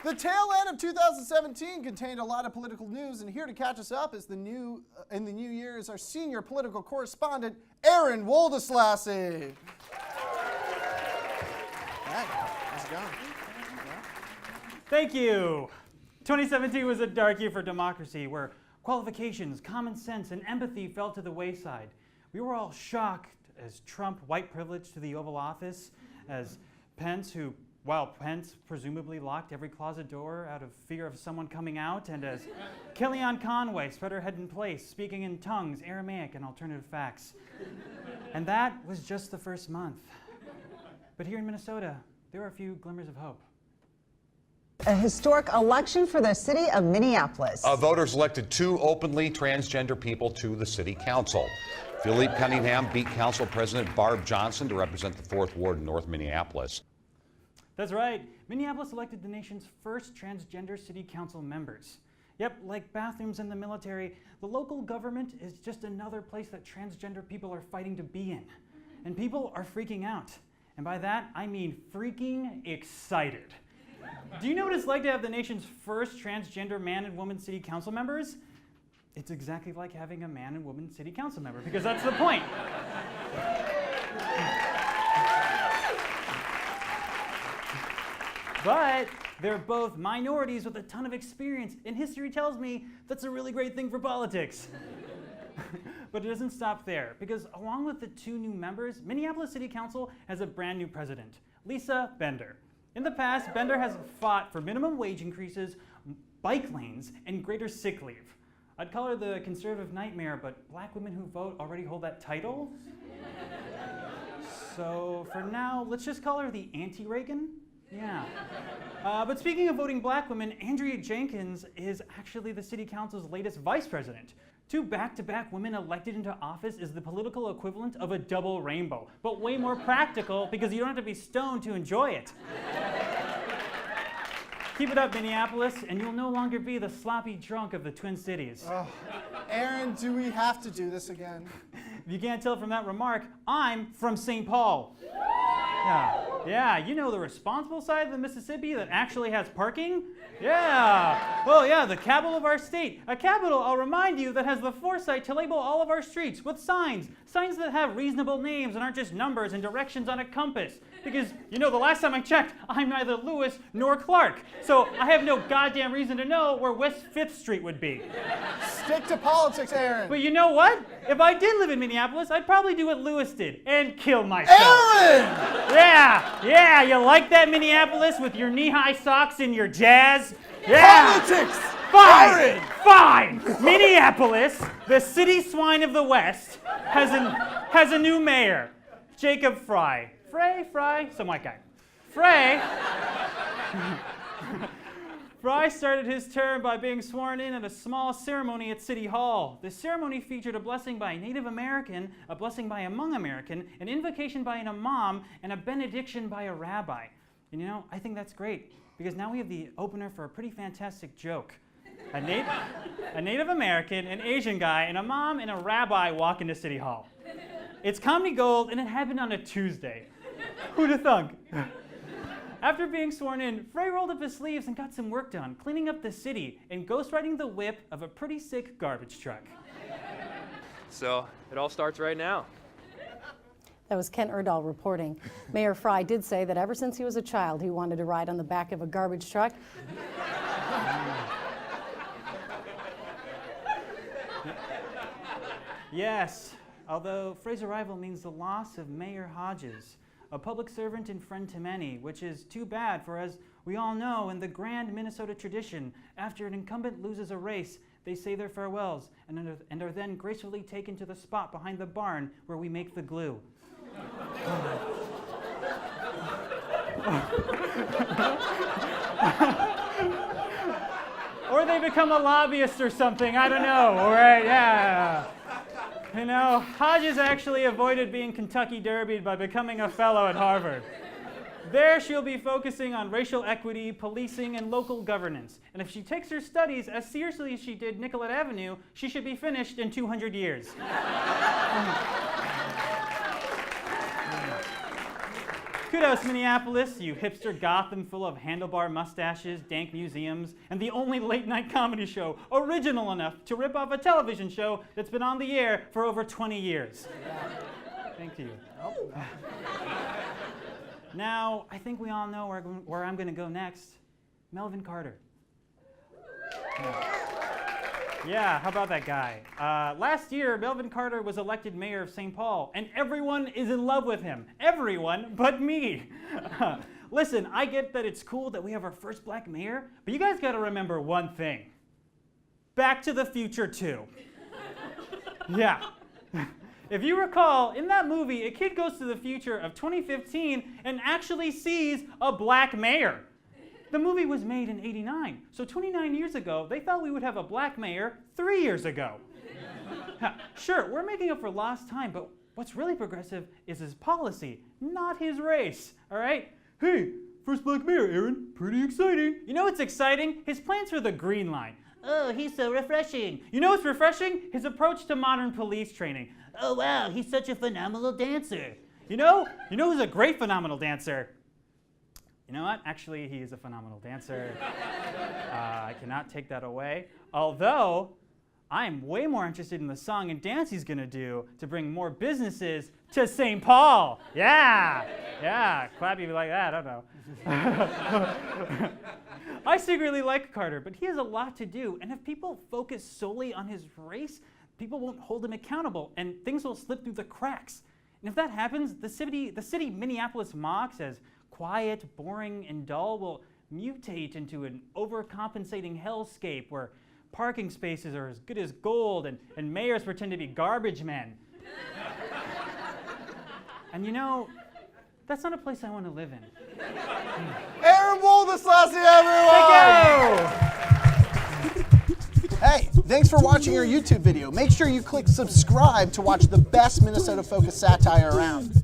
The tail end of 2017 contained a lot of political news, and here to catch us up is in the new year is our senior political correspondent, Aron Woldeslassie. How's it going? Thank you. 2017 was a dark year for democracy, where qualifications, common sense, and empathy fell to the wayside. We were all shocked as Trump white privilege to the Oval Office, as Pence, while Pence presumably locked every closet door out of fear of someone coming out, and as Kellyanne Conway spread her head in place, speaking in tongues, Aramaic, and alternative facts. And that was just the first month. But here in Minnesota, there are a few glimmers of hope. A historic election for the city of Minneapolis. Voters elected 2 openly transgender people to the city council. Philippe Cunningham beat Council President Barb Johnson to represent the 4th Ward in North Minneapolis. That's right. Minneapolis elected the nation's first transgender city council members. Yep, like bathrooms in the military, the local government is just another place that transgender people are fighting to be in. And people are freaking out. And by that, I mean freaking excited. Do you know what it's like to have the nation's first transgender man and woman city council members? It's exactly like having a man and woman city council member, because that's the point. But they're both minorities with a ton of experience, and history tells me that's a really great thing for politics. But it doesn't stop there, because along with the 2 new members, Minneapolis City Council has a brand new president, Lisa Bender. In the past, Bender has fought for minimum wage increases, bike lanes, and greater sick leave. I'd call her the conservative nightmare, but black women who vote already hold that title. So for now, let's just call her the anti-Reagan. Yeah. But speaking of voting black women, Andrea Jenkins is actually the city council's latest vice president. 2 back-to-back women elected into office is the political equivalent of a double rainbow, but way more practical because you don't have to be stoned to enjoy it. Keep it up, Minneapolis, and you'll no longer be the sloppy drunk of the Twin Cities. Oh, Aron, do we have to do this again? If you can't tell from that remark, I'm from St. Paul. Yeah, you know the responsible side of the Mississippi that actually has parking? Yeah. Well, yeah, the capital of our state. A capital, I'll remind you, that has the foresight to label all of our streets with signs. Signs that have reasonable names and aren't just numbers and directions on a compass. Because, you know, the last time I checked, I'm neither Lewis nor Clark. So I have no goddamn reason to know where West 5th Street would be. Stick to politics, Aron. But you know what? If I did live in Minneapolis, I'd probably do what Lewis did and kill myself. Aron! Yeah, you like that, Minneapolis, with your knee-high socks and your jazz? Yeah. Politics! Fine! Minneapolis, the city swine of the West, has a new mayor, Jacob Fry. Fry? Some white guy. Fry started his term by being sworn in at a small ceremony at City Hall. The ceremony featured a blessing by a Native American, a blessing by a Hmong American, an invocation by an imam, and a benediction by a rabbi. And you know, I think that's great, because now we have the opener for a pretty fantastic joke. A Native American, an Asian guy, an imam, and a rabbi walk into City Hall. It's comedy gold, and it happened on a Tuesday. Who'd have thunk? After being sworn in, Frey rolled up his sleeves and got some work done, cleaning up the city and ghostwriting the whip of a pretty sick garbage truck. So it all starts right now. That was Ken Erdahl reporting. Mayor Fry did say that ever since he was a child, he wanted to ride on the back of a garbage truck. Yes, although Frey's arrival means the loss of Mayor Hodges, a public servant and friend to many, which is too bad, for as we all know, in the grand Minnesota tradition, after an incumbent loses a race, they say their farewells and are then gracefully taken to the spot behind the barn where we make the glue. Or they become a lobbyist or something, I don't know, all right, yeah. You know, Hodges actually avoided being Kentucky Derbied by becoming a fellow at Harvard. There she'll be focusing on racial equity, policing, and local governance. And if she takes her studies as seriously as she did Nicollet Avenue, she should be finished in 200 years. Kudos, Minneapolis, you hipster Gotham full of handlebar mustaches, dank museums, and the only late-night comedy show original enough to rip off a television show that's been on the air for over 20 years. Thank you. Now, I think we all know where I'm going to go next. Melvin Carter. Yeah, how about that guy? Last year, Melvin Carter was elected mayor of St. Paul, and everyone is in love with him. Everyone but me. Listen, I get that it's cool that we have our first black mayor, but you guys got to remember one thing. Back to the Future 2. Yeah. If you recall, in that movie, a kid goes to the future of 2015 and actually sees a black mayor. The movie was made in '89, so 29 years ago, they thought we would have a black mayor 3 years ago. Sure, we're making up for lost time, but what's really progressive is his policy, not his race, all right? Hey, first black mayor, Aaron, pretty exciting. You know what's exciting? His plans for the Green Line. Oh, he's so refreshing. You know what's refreshing? His approach to modern police training. Oh, wow, he's such a phenomenal dancer. You know who's a great phenomenal dancer? You know what? Actually, he is a phenomenal dancer. I cannot take that away. Although, I'm way more interested in the song and dance he's going to do to bring more businesses to St. Paul. Yeah. Yeah. Clap if you like that. I don't know. I secretly like Carter, but he has a lot to do. And if people focus solely on his race, people won't hold him accountable, and things will slip through the cracks. And if that happens, the city Minneapolis mocks as quiet, boring, and dull will mutate into an overcompensating hellscape where parking spaces are as good as gold and mayors pretend to be garbage men. And you know, that's not a place I want to live in. Aron Woldeslassie, everyone! Thank you! Hey, thanks for watching our YouTube video. Make sure you click subscribe to watch the best Minnesota-focused satire around.